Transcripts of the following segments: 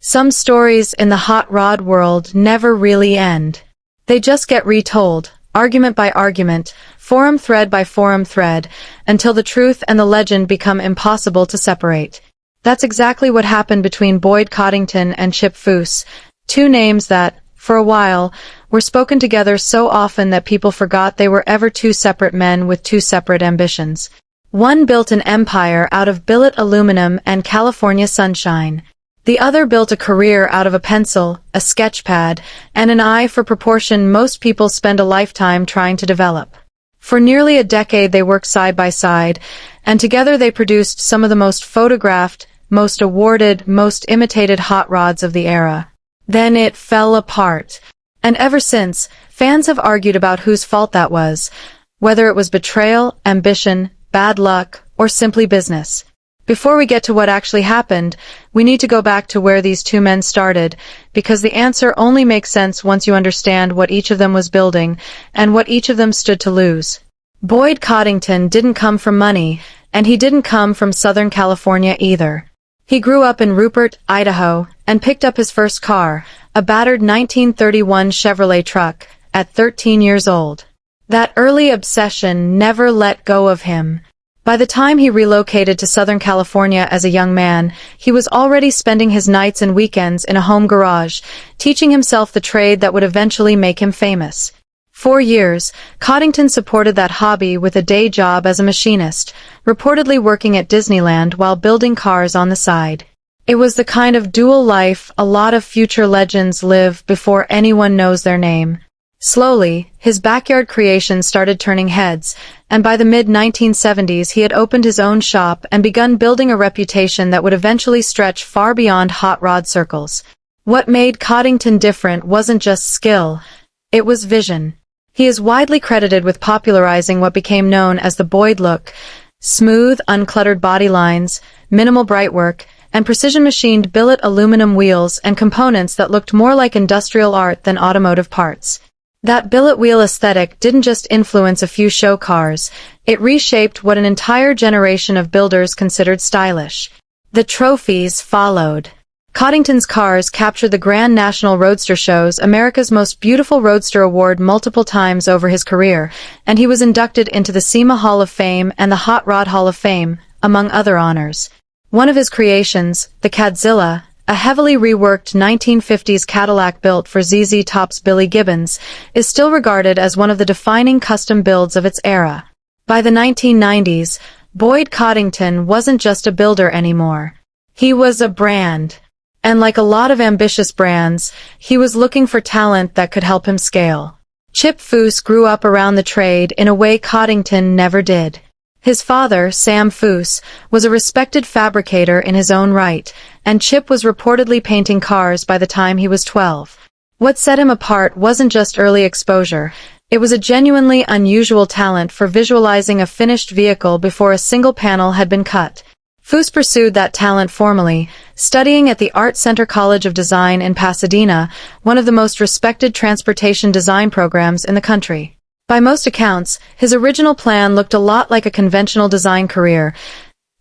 Some stories in the hot rod world never really end. They just get retold, argument by argument, forum thread by forum thread, until the truth and the legend become impossible to separate. That's exactly what happened between Boyd Coddington and Chip Foose, two names that, for a while, were spoken together so often that people forgot they were ever two separate men with two separate ambitions. One built an empire out of billet aluminum and California sunshine. The other built a career out of a pencil, a sketch pad, and an eye for proportion most people spend a lifetime trying to develop. For nearly a decade they worked side by side, and together they produced some of the most photographed, most awarded, most imitated hot rods of the era. Then it fell apart. And ever since, fans have argued about whose fault that was, whether it was betrayal, ambition, bad luck, or simply business. Before we get to what actually happened, we need to go back to where these two men started, because the answer only makes sense once you understand what each of them was building, and what each of them stood to lose. Boyd Coddington didn't come from money, and he didn't come from Southern California either. He grew up in Rupert, Idaho, and picked up his first car, a battered 1931 Chevrolet truck, at 13 years old. That early obsession never let go of him. By the time he relocated to Southern California as a young man, he was already spending his nights and weekends in a home garage, teaching himself the trade that would eventually make him famous. For years, Coddington supported that hobby with a day job as a machinist, reportedly working at Disneyland while building cars on the side. It was the kind of dual life a lot of future legends live before anyone knows their name. Slowly, his backyard creations started turning heads, and by the mid-1970s he had opened his own shop and begun building a reputation that would eventually stretch far beyond hot rod circles. What made Coddington different wasn't just skill, it was vision. He is widely credited with popularizing what became known as the Boyd look: smooth, uncluttered body lines, minimal bright work, and precision-machined billet aluminum wheels and components that looked more like industrial art than automotive parts. That billet wheel aesthetic didn't just influence a few show cars, it reshaped what an entire generation of builders considered stylish. The trophies followed. Coddington's cars captured the Grand National Roadster Show's America's Most Beautiful Roadster Award multiple times over his career, and he was inducted into the SEMA Hall of Fame and the Hot Rod Hall of Fame, among other honors. One of his creations, the Cadzilla, a heavily reworked 1950s Cadillac built for ZZ Top's Billy Gibbons, is still regarded as one of the defining custom builds of its era. By the 1990s, Boyd Coddington wasn't just a builder anymore. He was a brand. And like a lot of ambitious brands, he was looking for talent that could help him scale. Chip Foose grew up around the trade in a way Coddington never did. His father, Sam Foose, was a respected fabricator in his own right, and Chip was reportedly painting cars by the time he was 12. What set him apart wasn't just early exposure, it was a genuinely unusual talent for visualizing a finished vehicle before a single panel had been cut. Foose pursued that talent formally, studying at the Art Center College of Design in Pasadena, one of the most respected transportation design programs in the country. By most accounts, his original plan looked a lot like a conventional design career.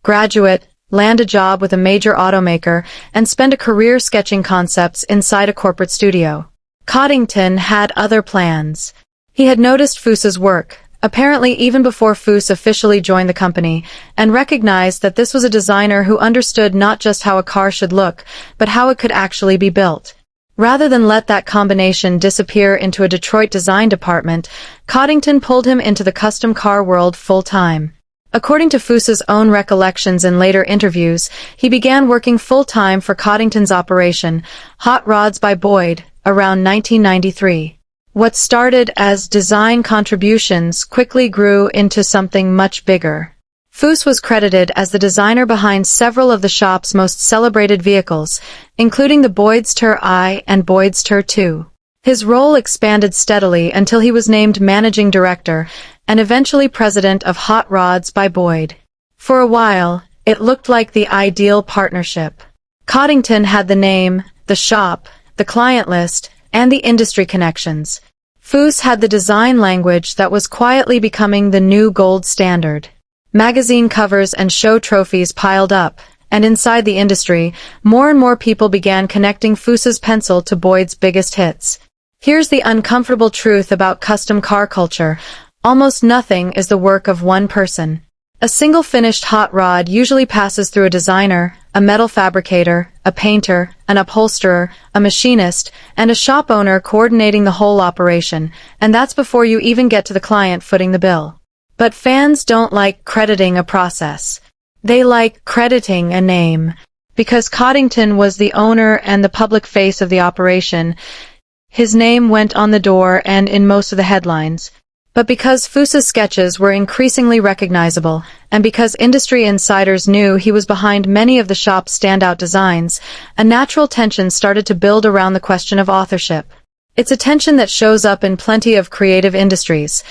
Graduate, land a job with a major automaker, and spend a career sketching concepts inside a corporate studio. Coddington had other plans. He had noticed Foose's work, apparently even before Foose officially joined the company, and recognized that this was a designer who understood not just how a car should look, but how it could actually be built. Rather than let that combination disappear into a Detroit design department, Coddington pulled him into the custom car world full-time. According to Foose's own recollections in later interviews, he began working full-time for Coddington's operation, Hot Rods by Boyd, around 1993. What started as design contributions quickly grew into something much bigger. Foose was credited as the designer behind several of the shop's most celebrated vehicles, including the Boydster I and Boydster II. His role expanded steadily until he was named managing director and eventually president of Hot Rods by Boyd. For a while, it looked like the ideal partnership. Coddington had the name, the shop, the client list, and the industry connections. Foose had the design language that was quietly becoming the new gold standard. Magazine covers and show trophies piled up, and inside the industry, more and more people began connecting Foose's pencil to Boyd's biggest hits. Here's the uncomfortable truth about custom car culture. Almost nothing is the work of one person. A single finished hot rod usually passes through a designer, a metal fabricator, a painter, an upholsterer, a machinist, and a shop owner coordinating the whole operation, and that's before you even get to the client footing the bill. But fans don't like crediting a process. They like crediting a name. Because Coddington was the owner and the public face of the operation, his name went on the door and in most of the headlines. But because Foose's sketches were increasingly recognizable, and because industry insiders knew he was behind many of the shop's standout designs, a natural tension started to build around the question of authorship. It's a tension that shows up in plenty of creative industries.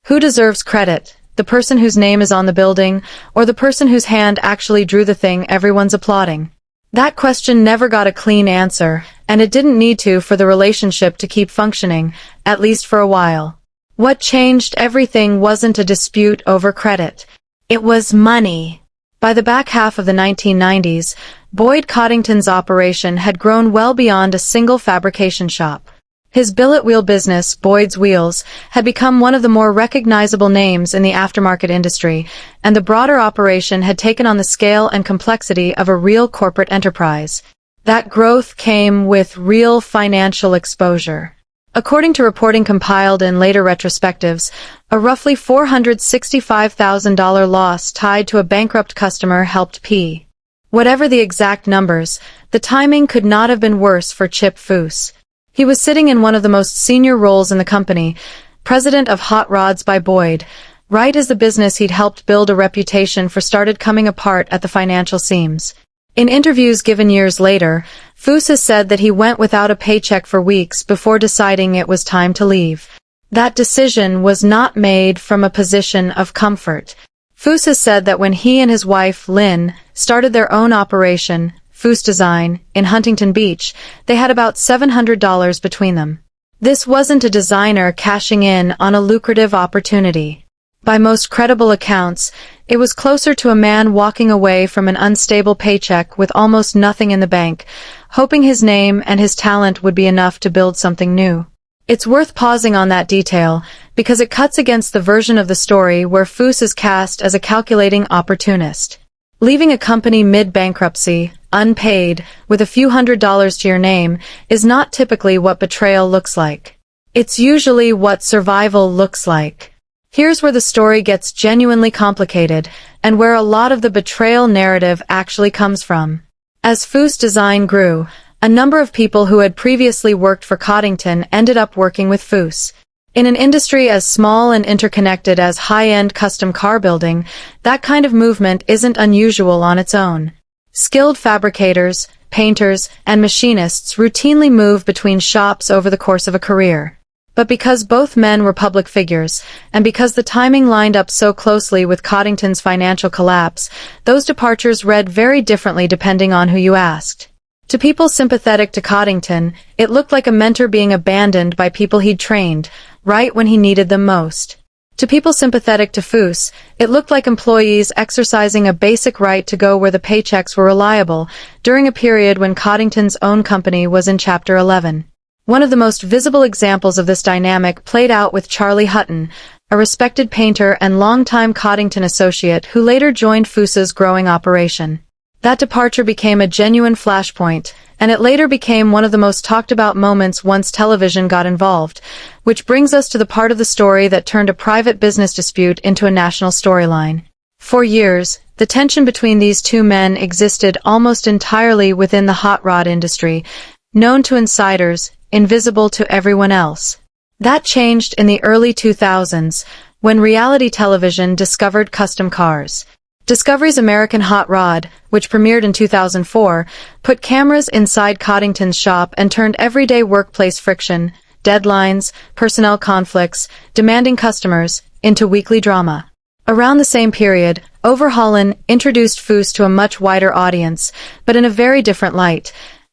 Who deserves credit? The person whose name is on the building, or the person whose hand actually drew the thing everyone's applauding? That question never got a clean answer, and it didn't need to for the relationship to keep functioning, at least for a while. What changed everything wasn't a dispute over credit. It was money. By the back half of the 1990s, Boyd Coddington's operation had grown well beyond a single fabrication shop. His billet wheel business, Boyd's Wheels, had become one of the more recognizable names in the aftermarket industry, and the broader operation had taken on the scale and complexity of a real corporate enterprise. That growth came with real financial exposure. According to reporting compiled in later retrospectives, a roughly $465,000 loss tied to a bankrupt customer helped P. Whatever the exact numbers, the timing could not have been worse for Chip Foose. He was sitting in one of the most senior roles in the company, president of Hot Rods by Boyd, right as the business he'd helped build a reputation for started coming apart at the financial seams. In interviews given years later, Foose has said that he went without a paycheck for weeks before deciding it was time to leave. That decision was not made from a position of comfort. Foose has said that when he and his wife, Lynn, started their own operation, Foose Design, in Huntington Beach, they had about $700 between them. This wasn't a designer cashing in on a lucrative opportunity. By most credible accounts, it was closer to a man walking away from an unstable paycheck with almost nothing in the bank, hoping his name and his talent would be enough to build something new. It's worth pausing on that detail, because it cuts against the version of the story where Foose is cast as a calculating opportunist. Leaving a company mid-bankruptcy, unpaid, with a few $100s to your name, is not typically what betrayal looks like. It's usually what survival looks like. Here's where the story gets genuinely complicated, and where a lot of the betrayal narrative actually comes from. As Foose Design grew, a number of people who had previously worked for Coddington ended up working with Foose. In an industry as small and interconnected as high-end custom car building, that kind of movement isn't unusual on its own. Skilled fabricators, painters, and machinists routinely move between shops over the course of a career. But because both men were public figures, and because the timing lined up so closely with Coddington's financial collapse, those departures read very differently depending on who you asked. To people sympathetic to Coddington, it looked like a mentor being abandoned by people he'd trained, right when he needed them most. To people sympathetic to Foose, it looked like employees exercising a basic right to go where the paychecks were reliable, during a period when Coddington's own company was in Chapter 11. One of the most visible examples of this dynamic played out with Charlie Hutton, a respected painter and longtime Coddington associate who later joined Foose's growing operation. That departure became a genuine flashpoint, and it later became one of the most talked about moments once television got involved, which brings us to the part of the story that turned a private business dispute into a national storyline. For years, the tension between these two men existed almost entirely within the hot rod industry, known to insiders, invisible to everyone else. That changed in the early 2000s, when reality television discovered custom cars. Discovery's American Hot Rod, which premiered in 2004, put cameras inside Coddington's shop and turned everyday workplace friction, deadlines, personnel conflicts, demanding customers, into weekly drama. Around the same period, Overhaulen introduced Foose to a much wider audience, but in a very different light,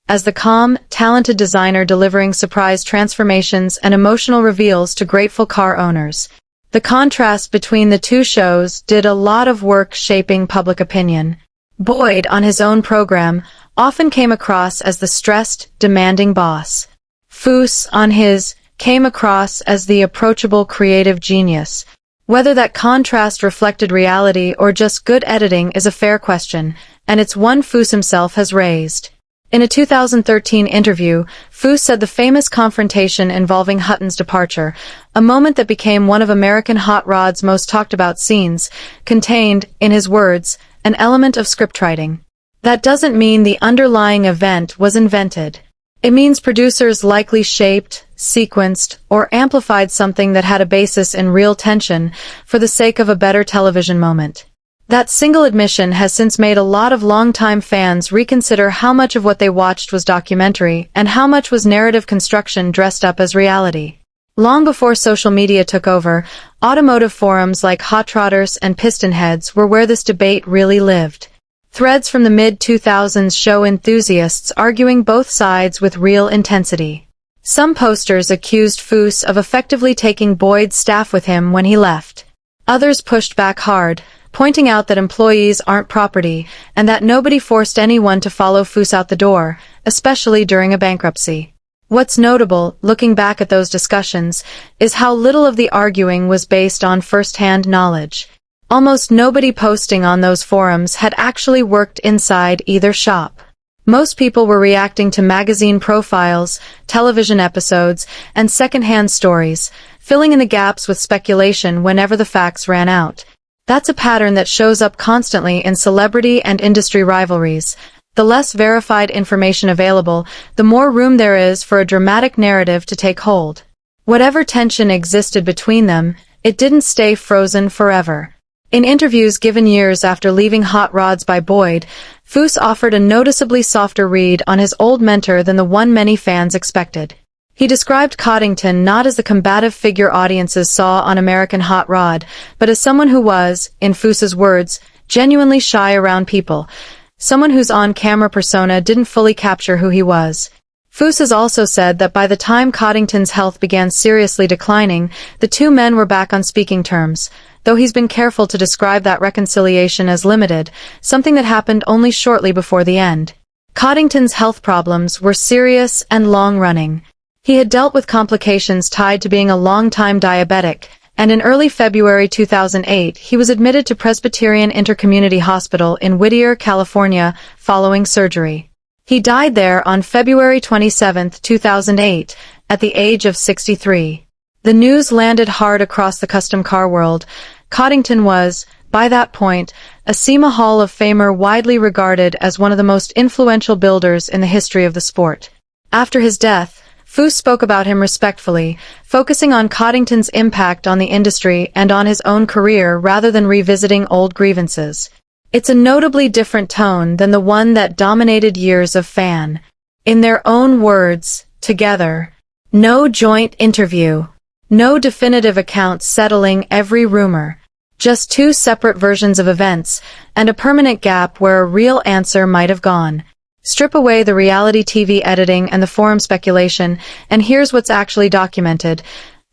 as the calm, talented designer delivering surprise transformations and emotional reveals to grateful car owners. The contrast between the two shows did a lot of work shaping public opinion. Boyd, on his own program, often came across as the stressed, demanding boss. Foose, on his, came across as the approachable creative genius. Whether that contrast reflected reality or just good editing is a fair question, and it's one Foose himself has raised. In a 2013 interview, Foose said the famous confrontation involving Hutton's departure, a moment that became one of American hot rod's most talked about scenes, contained, in his words, an element of scriptwriting. That doesn't mean the underlying event was invented. It means producers likely shaped, sequenced, or amplified something that had a basis in real tension for the sake of a better television moment. That single admission has since made a lot of longtime fans reconsider how much of what they watched was documentary and how much was narrative construction dressed up as reality. Long before social media took over, automotive forums like Hot Trotters and Pistonheads were where this debate really lived. Threads from the mid-2000s show enthusiasts arguing both sides with real intensity. Some posters accused Foose of effectively taking Boyd's staff with him when he left. Others pushed back hard, pointing out that employees aren't property and that nobody forced anyone to follow Foose out the door, especially during a bankruptcy. What's notable, looking back at those discussions, is how little of the arguing was based on first-hand knowledge. Almost nobody posting on those forums had actually worked inside either shop. Most people were reacting to magazine profiles, television episodes, and second-hand stories, filling in the gaps with speculation whenever the facts ran out. That's a pattern that shows up constantly in celebrity and industry rivalries. The less verified information available, the more room there is for a dramatic narrative to take hold. Whatever tension existed between them, it didn't stay frozen forever. In interviews given years after leaving Hot Rods by Boyd, Foose offered a noticeably softer read on his old mentor than the one many fans expected. He described Coddington not as the combative figure audiences saw on American Hot Rod, but as someone who was, in Foose's words, genuinely shy around people, someone whose on-camera persona didn't fully capture who he was. Foose has also said that by the time Coddington's health began seriously declining, the two men were back on speaking terms, though he's been careful to describe that reconciliation as limited, something that happened only shortly before the end. Coddington's health problems were serious and long-running. He had dealt with complications tied to being a long-time diabetic, and in early February 2008 he was admitted to Presbyterian Intercommunity Hospital in Whittier, California, following surgery. He died there on February 27, 2008, at the age of 63. The news landed hard across the custom car world. Coddington was, by that point, a SEMA Hall of Famer widely regarded as one of the most influential builders in the history of the sport. After his death, Foose spoke about him respectfully, focusing on Coddington's impact on the industry and on his own career rather than revisiting old grievances. It's a notably different tone than the one that dominated years of fan. In their own words, together. No joint interview. No definitive account settling every rumor. Just two separate versions of events, and a permanent gap where a real answer might have gone. Strip away the reality TV editing and the forum speculation, and here's what's actually documented.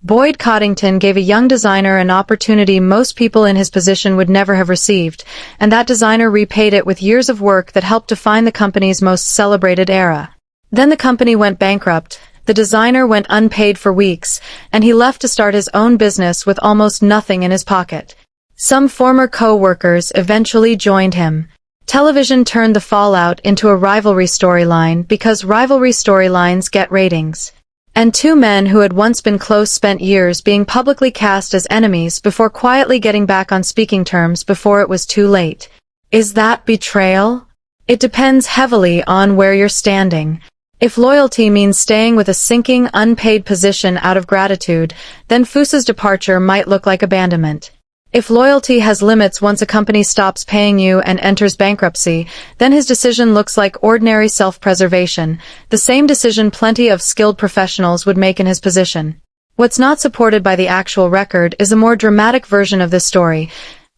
Boyd Coddington gave a young designer an opportunity most people in his position would never have received, and that designer repaid it with years of work that helped define the company's most celebrated era. Then the company went bankrupt, the designer went unpaid for weeks, and he left to start his own business with almost nothing in his pocket. Some former coworkers eventually joined him. Television turned the fallout into a rivalry storyline because rivalry storylines get ratings. And two men who had once been close spent years being publicly cast as enemies before quietly getting back on speaking terms before it was too late. Is that betrayal? It depends heavily on where you're standing. If loyalty means staying with a sinking, unpaid position out of gratitude, then Foose's departure might look like abandonment. If loyalty has limits once a company stops paying you and enters bankruptcy, then his decision looks like ordinary self-preservation, the same decision plenty of skilled professionals would make in his position. What's not supported by the actual record is a more dramatic version of this story,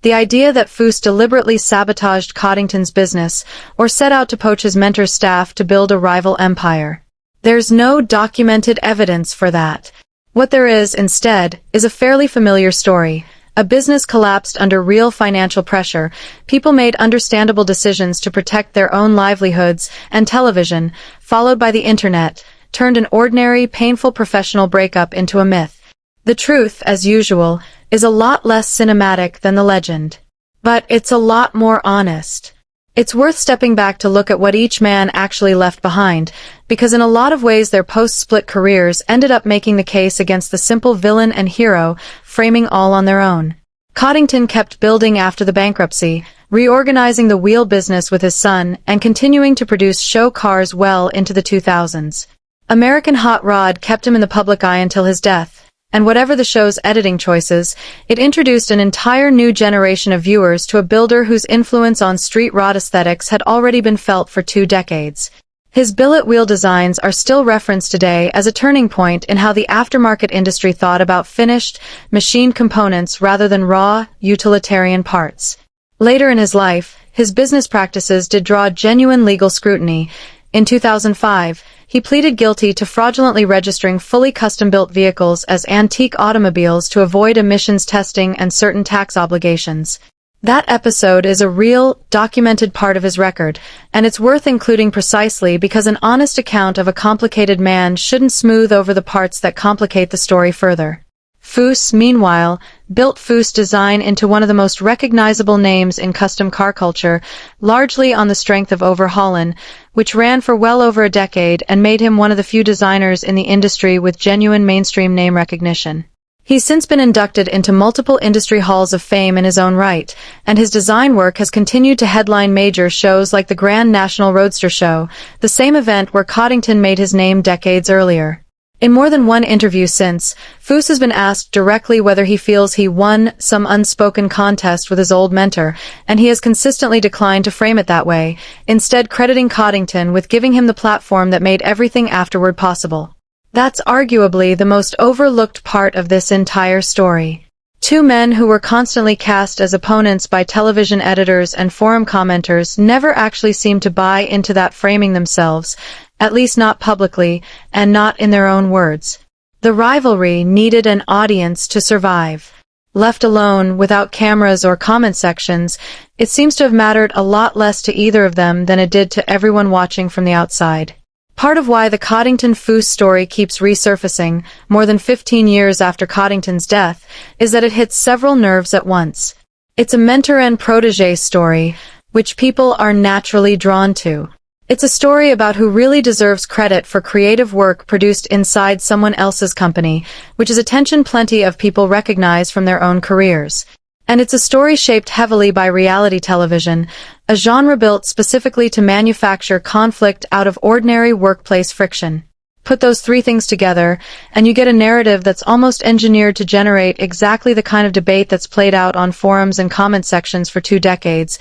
the idea that Foose deliberately sabotaged Coddington's business or set out to poach his mentor's staff to build a rival empire. There's no documented evidence for that. What there is, instead, is a fairly familiar story. A business collapsed under real financial pressure. People made understandable decisions to protect their own livelihoods, and television, followed by the internet, turned an ordinary, painful professional breakup into a myth. The truth, as usual, is a lot less cinematic than the legend. But it's a lot more honest. It's worth stepping back to look at what each man actually left behind, because in a lot of ways their post-split careers ended up making the case against the simple villain and hero, framing all on their own. Coddington kept building after the bankruptcy, reorganizing the wheel business with his son, and continuing to produce show cars well into the 2000s. American Hot Rod kept him in the public eye until his death. And whatever the show's editing choices, it introduced an entire new generation of viewers to a builder whose influence on street rod aesthetics had already been felt for 2 decades. His billet wheel designs are still referenced today as a turning point in how the aftermarket industry thought about finished, machined components rather than raw, utilitarian parts. Later in his life, his business practices did draw genuine legal scrutiny. In 2005, he pleaded guilty to fraudulently registering fully custom-built vehicles as antique automobiles to avoid emissions testing and certain tax obligations. That episode is a real, documented part of his record, and it's worth including precisely because an honest account of a complicated man shouldn't smooth over the parts that complicate the story further. Foose, meanwhile, built Foose design into one of the most recognizable names in custom car culture, largely on the strength of Overhaulin', which ran for well over a decade and made him one of the few designers in the industry with genuine mainstream name recognition. He's since been inducted into multiple industry halls of fame in his own right, and his design work has continued to headline major shows like the Grand National Roadster Show, the same event where Coddington made his name decades earlier. In more than one interview since, Foose has been asked directly whether he feels he won some unspoken contest with his old mentor, and he has consistently declined to frame it that way, instead crediting Coddington with giving him the platform that made everything afterward possible. That's arguably the most overlooked part of this entire story. 2 men who were constantly cast as opponents by television editors and forum commenters never actually seemed to buy into that framing themselves, at least not publicly, and not in their own words. The rivalry needed an audience to survive. Left alone, without cameras or comment sections, it seems to have mattered a lot less to either of them than it did to everyone watching from the outside. Part of why the Coddington Foose story keeps resurfacing, more than 15 years after Coddington's death, is that it hits several nerves at once. It's a mentor and protege story, which people are naturally drawn to. It's a story about who really deserves credit for creative work produced inside someone else's company, which is a tension plenty of people recognize from their own careers. And it's a story shaped heavily by reality television, a genre built specifically to manufacture conflict out of ordinary workplace friction. Put those 3 things together, and you get a narrative that's almost engineered to generate exactly the kind of debate that's played out on forums and comment sections for 2 decades.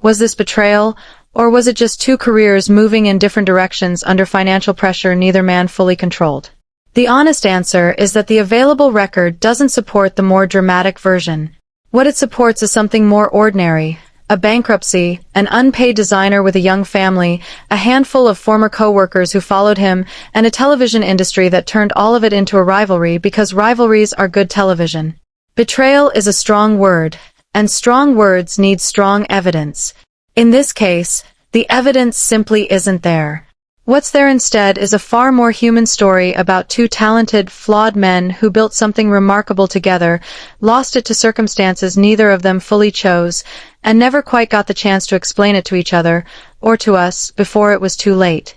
Was this betrayal? Or was it just 2 careers moving in different directions under financial pressure neither man fully controlled? The honest answer is that the available record doesn't support the more dramatic version. What it supports is something more ordinary: a bankruptcy, an unpaid designer with a young family, a handful of former coworkers who followed him, and a television industry that turned all of it into a rivalry because rivalries are good television. Betrayal is a strong word, and strong words need strong evidence. In this case, the evidence simply isn't there. What's there instead is a far more human story about 2 talented, flawed men who built something remarkable together, lost it to circumstances neither of them fully chose, and never quite got the chance to explain it to each other, or to us, before it was too late.